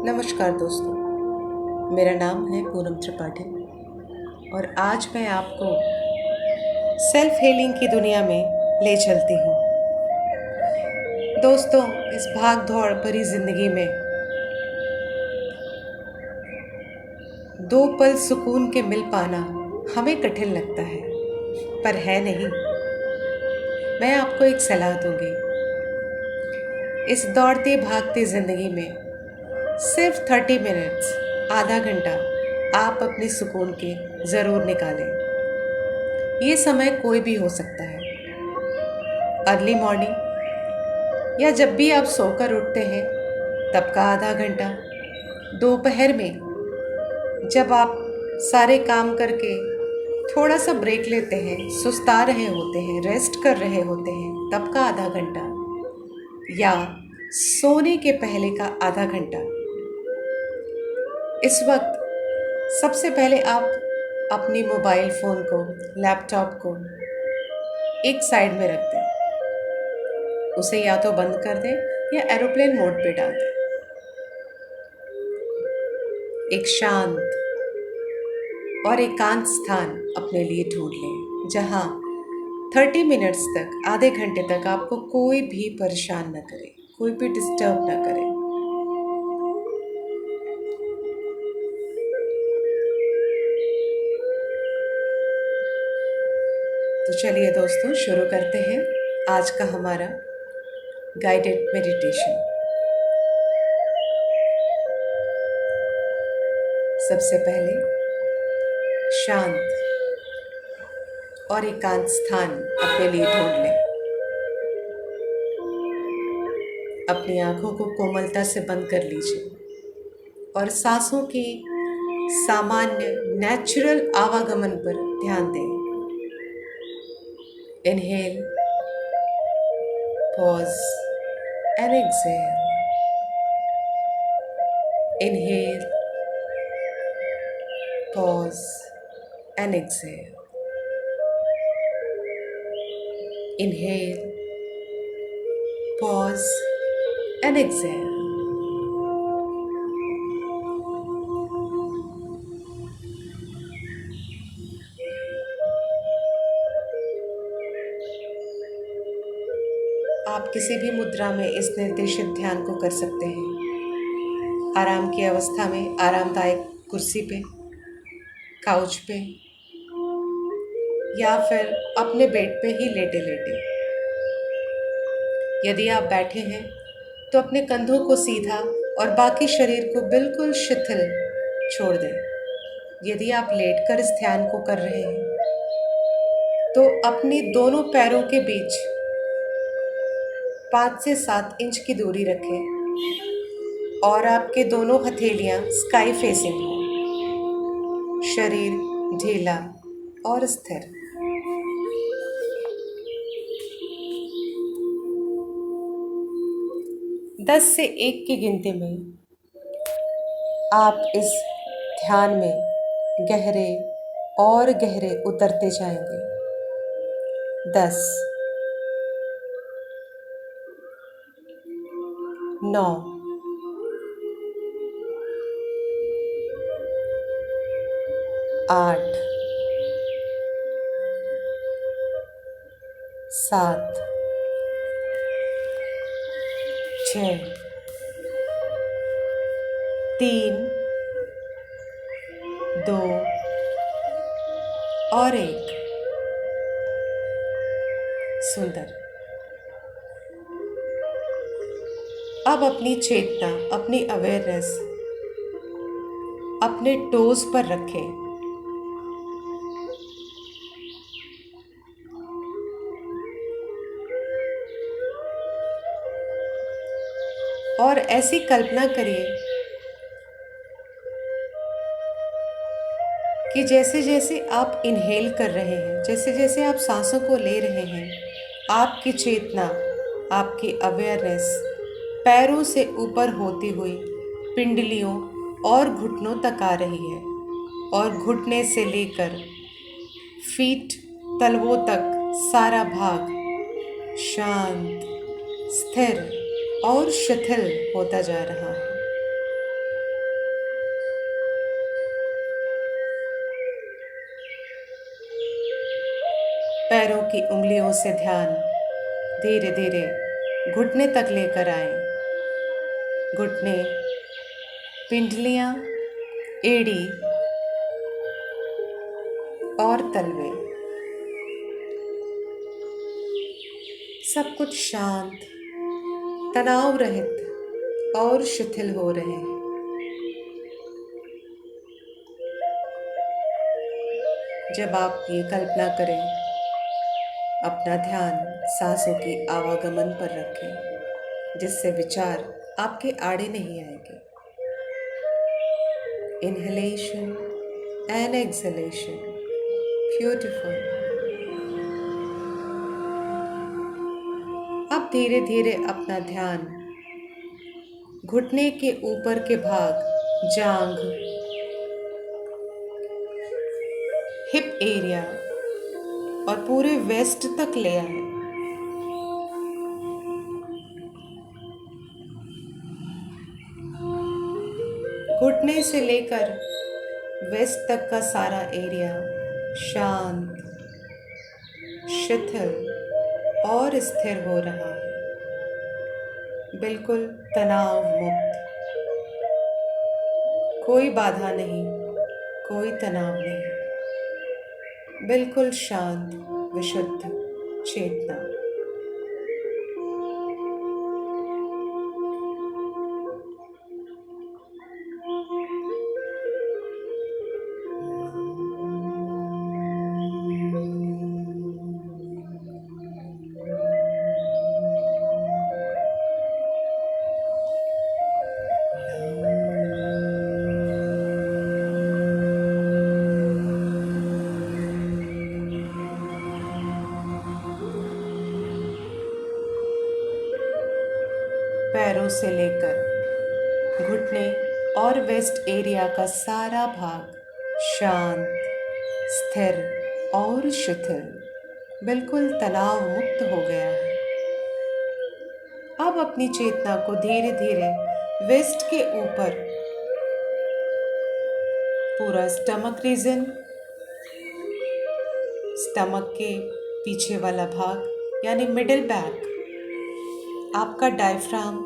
नमस्कार दोस्तों, मेरा नाम है पूनम त्रिपाठी और आज मैं आपको सेल्फ हीलिंग की दुनिया में ले चलती हूँ। दोस्तों, इस भाग दौड़ भरी जिंदगी में दो पल सुकून के मिल पाना हमें कठिन लगता है, पर है नहीं। मैं आपको एक सलाह दूंगी। इस दौड़ती भागती जिंदगी में सिर्फ 30 मिनट्स, आधा घंटा आप अपने सुकून के ज़रूर निकालें। ये समय कोई भी हो सकता है, अर्ली मॉर्निंग या जब भी आप सोकर उठते हैं तब का आधा घंटा, दोपहर में जब आप सारे काम करके थोड़ा सा ब्रेक लेते हैं, सुस्ता रहे होते हैं, रेस्ट कर रहे होते हैं तब का आधा घंटा, या सोने के पहले का आधा घंटा। इस वक्त सबसे पहले आप अपनी मोबाइल फ़ोन को, लैपटॉप को एक साइड में रख दें। उसे या तो बंद कर दें या एरोप्लेन मोड पे डाल दें। एक शांत और एकांत स्थान अपने लिए ढूंढ लें, जहां 30 मिनट्स तक, आधे घंटे तक आपको कोई भी परेशान न करे, कोई भी डिस्टर्ब न करे। तो चलिए दोस्तों, शुरू करते हैं आज का हमारा गाइडेड मेडिटेशन। सबसे पहले शांत और एकांत स्थान अपने लिए ढूंढ लें। अपनी आंखों को कोमलता से बंद कर लीजिए और सांसों की सामान्य नेचुरल आवागमन पर ध्यान दें। Inhale, pause and exhale. Inhale, pause and exhale. Inhale, pause and exhale. आप किसी भी मुद्रा में इस निर्देशित ध्यान को कर सकते हैं। आराम की अवस्था में आरामदायक कुर्सी पे, काउच पे, या फिर अपने बेड पे ही लेटे लेटे। यदि आप बैठे हैं तो अपने कंधों को सीधा और बाकी शरीर को बिल्कुल शिथिल छोड़ दें। यदि आप लेटकर इस ध्यान को कर रहे हैं तो अपने दोनों पैरों के बीच 5 से 7 इंच की दूरी रखें और आपके दोनों हथेलियां स्काई फेसिंग हों। शरीर ढीला और स्थिर। दस से 1 की गिनती में आप इस ध्यान में गहरे और गहरे उतरते जाएंगे। 10, 9, 8, 7, 6, 3, 2 और 1। सुंदर। अब अपनी चेतना, अपनी अवेयरनेस अपने टोज पर रखें। और ऐसी कल्पना करिए कि जैसे जैसे आप इनहेल कर रहे हैं, जैसे जैसे आप सांसों को ले रहे हैं, आपकी चेतना, आपकी अवेयरनेस पैरों से ऊपर होती हुई पिंडलियों और घुटनों तक आ रही है, और घुटने से लेकर फीट तलवों तक सारा भाग शांत, स्थिर और शिथिल होता जा रहा है। पैरों की उंगलियों से ध्यान धीरे धीरे घुटने तक लेकर आए। घुटने, पिंडलियां, एड़ी और तलवे, सब कुछ शांत, तनाव रहित और शिथिल हो रहे हैं। जब आप ये कल्पना करें, अपना ध्यान सांसों की आवागमन पर रखें, जिससे विचार आपके आड़े नहीं आएंगे। Inhalation and exhalation, beautiful. अब धीरे धीरे अपना ध्यान घुटने के ऊपर के भाग, जांघ, हिप एरिया और पूरे वेस्ट तक ले आए। घुटने से लेकर वेस्ट तक का सारा एरिया शांत, शिथिल और स्थिर हो रहा है, बिल्कुल तनाव मुक्त। कोई बाधा नहीं, कोई तनाव नहीं, बिल्कुल शांत, विशुद्ध चेतना। पैरों से लेकर घुटने और वेस्ट एरिया का सारा भाग शांत, स्थिर और शिथिल, बिल्कुल तनाव मुक्त हो गया है। अब अपनी चेतना को धीरे धीरे वेस्ट के ऊपर पूरा स्टमक रीजन, स्टमक के पीछे वाला भाग यानी मिडिल बैक, आपका डायफ्राम,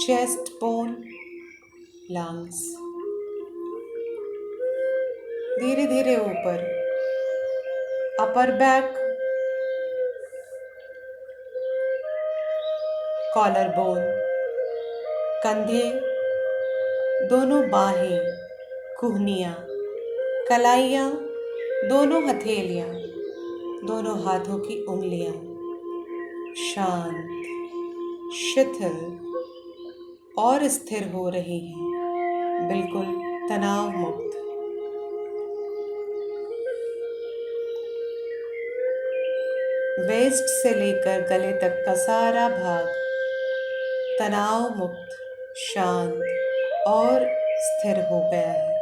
चेस्ट बोन, लंग्स, धीरे धीरे ऊपर अपर बैक, कॉलर बोन, कंधे, दोनों बाहें, कुहनियाँ, कलाइयाँ, दोनों हथेलियाँ, दोनों हाथों की उंगलियाँ शांत, शिथिल और स्थिर हो रही हैं, बिल्कुल तनाव मुक्त। वेस्ट से लेकर गले तक का सारा भाग तनाव मुक्त, शांत और स्थिर हो गया है।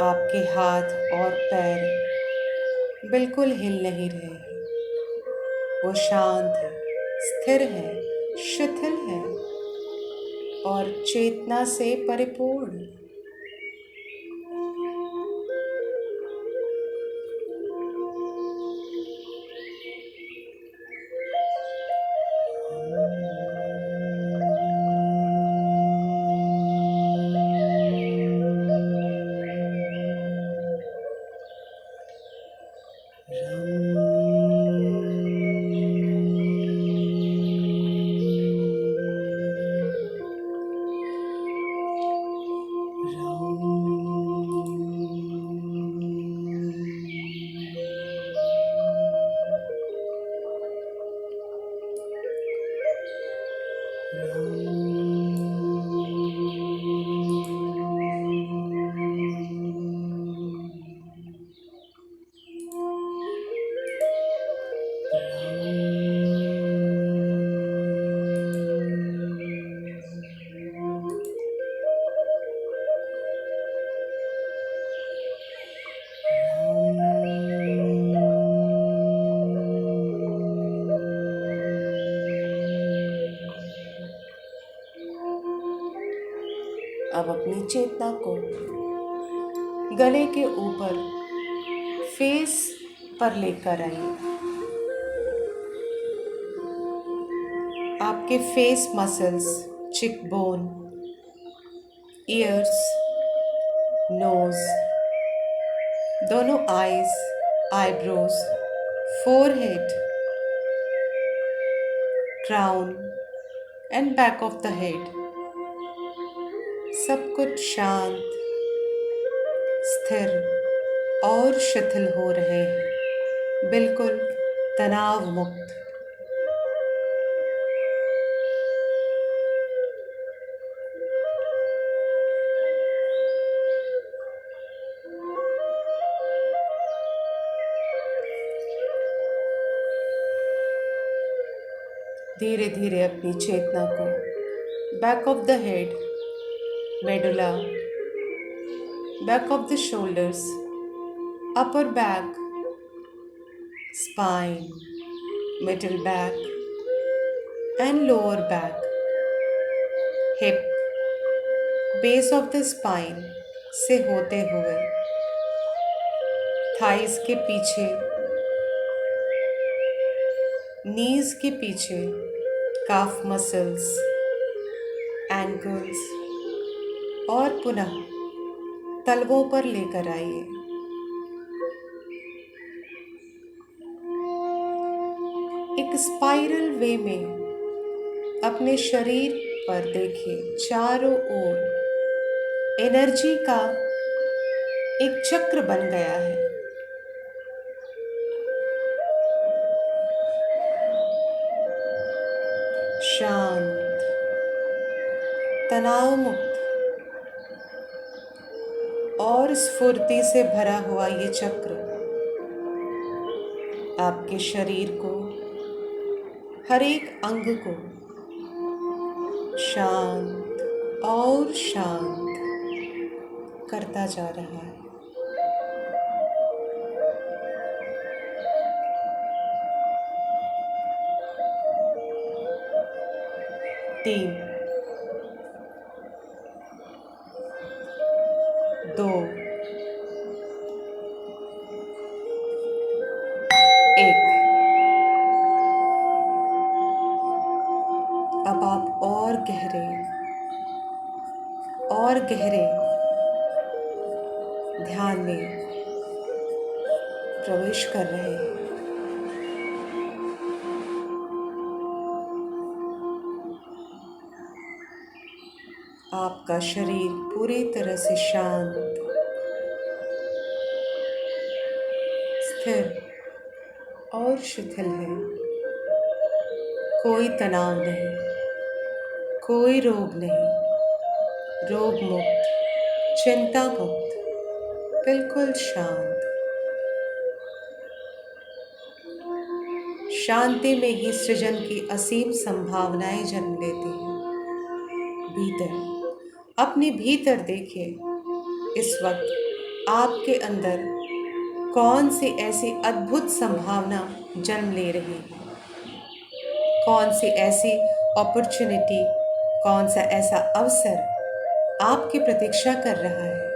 आपके हाथ और पैर बिल्कुल हिल नहीं रहे हैं, वो शांत है, स्थिर है, शिथिल है और चेतना से परिपूर्ण। अब अपनी चेतना को गले के ऊपर फेस पर लेकर आइए। आपके face muscles, cheekbone, ears, nose, दोनों eyes, eyebrows, forehead, crown and back of the head, सब कुछ शांत, स्थिर और शिथिल हो रहे हैं, बिल्कुल तनाव मुक्त। धीरे धीरे अपनी चेतना को back of the head, medulla, back of the shoulders, upper back, spine, middle back and lower back, hip, base of the spine से होते हुए थाइस के पीछे, नीज के पीछे, काफ मसल्स, एंकल्स और पुनः तलवों पर लेकर आइए। एक स्पाइरल वे में अपने शरीर पर देखिए, चारों ओर एनर्जी का एक चक्र बन गया है। शांत, तनाव मुक्त और स्फूर्ति से भरा हुआ ये चक्र आपके शरीर को, हर एक अंग को शांत और शांत करता जा रहा है। तीन, दो, एक। अब आप और गहरे ध्यान में प्रवेश कर रहे हैं। आपका शरीर पूरी तरह से शांत, स्थिर और शिथिल है। कोई तनाव नहीं, कोई रोग नहीं, रोग मुक्त, चिंता मुक्त, बिल्कुल शांत। शांति में ही सृजन की असीम संभावनाएं जन्म लेती हैं। भीतर, अपने भीतर देखिए, इस वक्त आपके अंदर कौन सी ऐसी अद्भुत संभावना जन्म ले रही है, कौन सी ऐसी अपॉर्चुनिटी, कौन सा ऐसा अवसर आपकी प्रतीक्षा कर रहा है।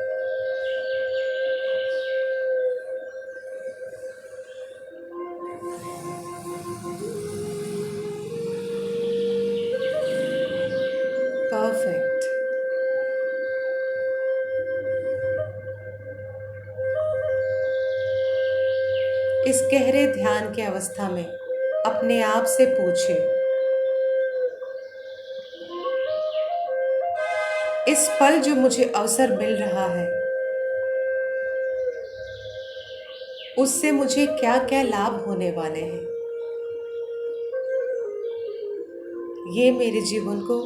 परफेक्ट। इस गहरे ध्यान की अवस्था में अपने आप से पूछे, इस पल जो मुझे अवसर मिल रहा है, उससे मुझे क्या क्या लाभ होने वाले हैं? ये मेरे जीवन को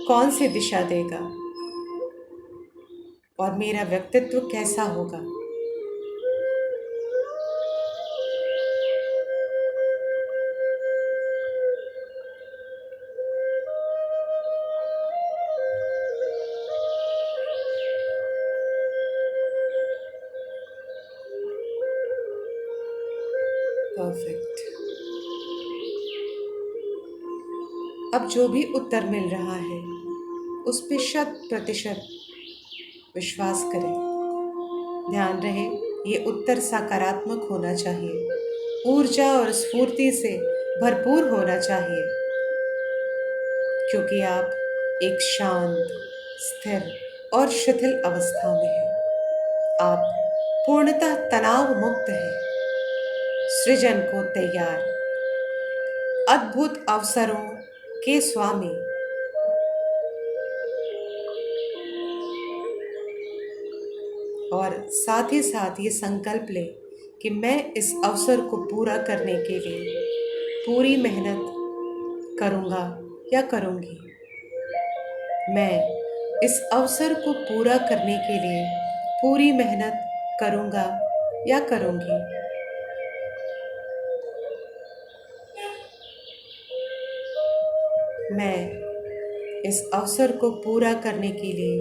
कौन सी दिशा देगा और मेरा व्यक्तित्व कैसा होगा? परफेक्ट। अब जो भी उत्तर मिल रहा है उस पे 100% विश्वास करें। ध्यान रहे ये उत्तर सकारात्मक होना चाहिए, ऊर्जा और स्फूर्ति से भरपूर होना चाहिए, क्योंकि आप एक शांत, स्थिर और शिथिल अवस्था में हैं। आप पूर्णतः तनाव मुक्त हैं, सृजन को तैयार, अद्भुत अवसरों के स्वामी। और साथ ही साथ ये संकल्प लें कि मैं इस अवसर को पूरा करने के लिए पूरी मेहनत करूँगा या करूँगी। मैं इस अवसर को पूरा करने के लिए पूरी मेहनत करूँगा या करूँगी। मैं इस अवसर को पूरा करने के लिए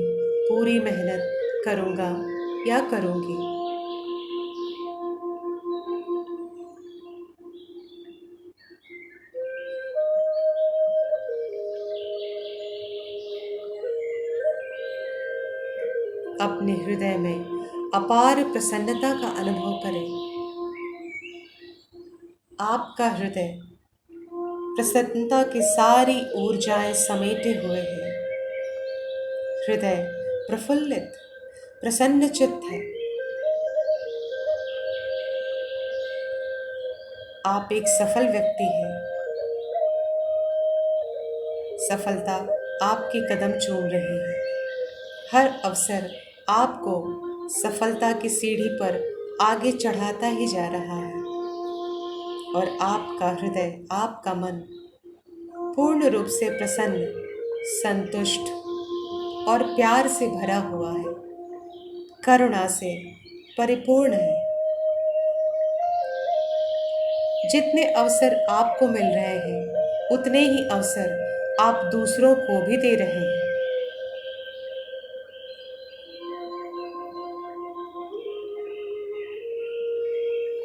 पूरी मेहनत करूँगा या करूँगी। अपने हृदय में अपार प्रसन्नता का अनुभव करें। आपका हृदय प्रसन्नता की सारी ऊर्जाएं समेटे हुए है। हृदय प्रफुल्लित, प्रसन्नचित्त है। आप एक सफल व्यक्ति हैं। सफलता आपके कदम चूम रही है। हर अवसर आपको सफलता की सीढ़ी पर आगे चढ़ाता ही जा रहा है और आपका हृदय, आपका मन पूर्ण रूप से प्रसन्न, संतुष्ट और प्यार से भरा हुआ है, करुणा से परिपूर्ण है। जितने अवसर आपको मिल रहे हैं, उतने ही अवसर आप दूसरों को भी दे रहे हैं।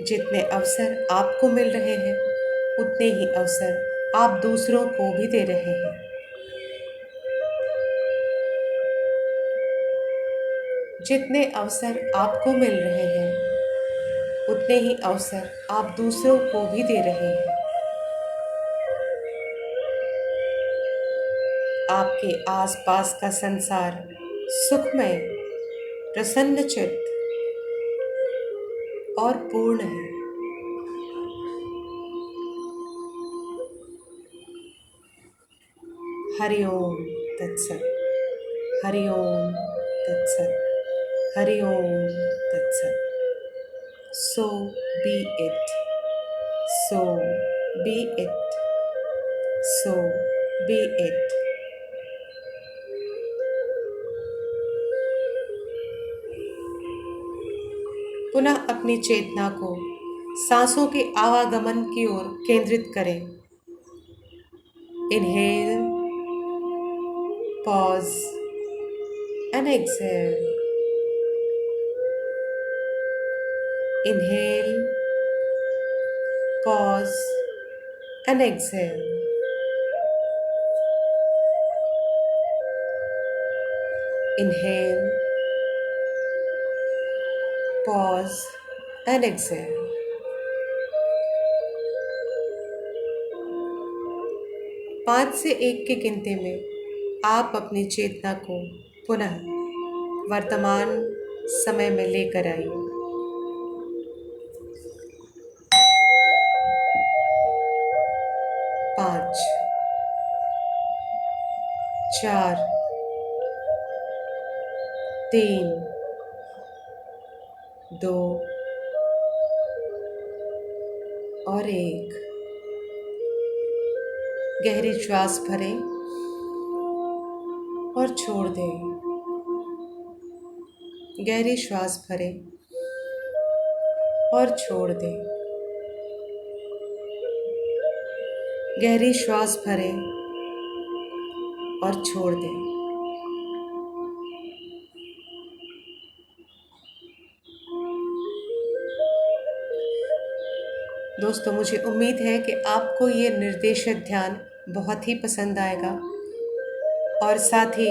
जितने अवसर आपको मिल रहे हैं, उतने ही अवसर आप दूसरों को भी दे रहे हैं। जितने अवसर आपको मिल रहे हैं, उतने ही अवसर आप दूसरों को भी दे रहे हैं। आपके आसपास का संसार सुखमय, प्रसन्नचित्त और पूर्ण है। हरि ओम तत्सत। हरि ओम तत्सत। हरि ओम तत्सत। So be it. So be it. So be it. पुनः अपनी चेतना को सांसों के आवागमन की ओर केंद्रित करें। Inhale, pause and exhale. Inhale, pause and exhale. Inhale, pause and exhale. पाँच से एक की गिनती में आप अपनी चेतना को पुनः वर्तमान समय में लेकर आइए। 5, 4, 3, 2 और 1। गहरी श्वास भरें और छोड़ दें। गहरी श्वास भरें और छोड़ दें। गहरी श्वास भरें और छोड़ दें। दोस्तों, मुझे उम्मीद है कि आपको ये निर्देशित ध्यान बहुत ही पसंद आएगा और साथ ही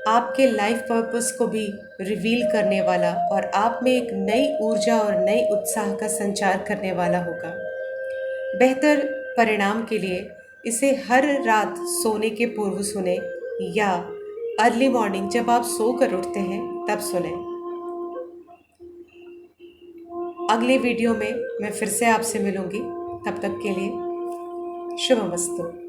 आपके लाइफ पर्पस को भी रिवील करने वाला और आप में एक नई ऊर्जा और नए उत्साह का संचार करने वाला होगा। बेहतर परिणाम के लिए इसे हर रात सोने के पूर्व सुने या अर्ली मॉर्निंग जब आप सोकर उठते हैं तब सुने। अगले वीडियो में मैं फिर से आपसे मिलूंगी। तब तक के लिए शुभमस्तु।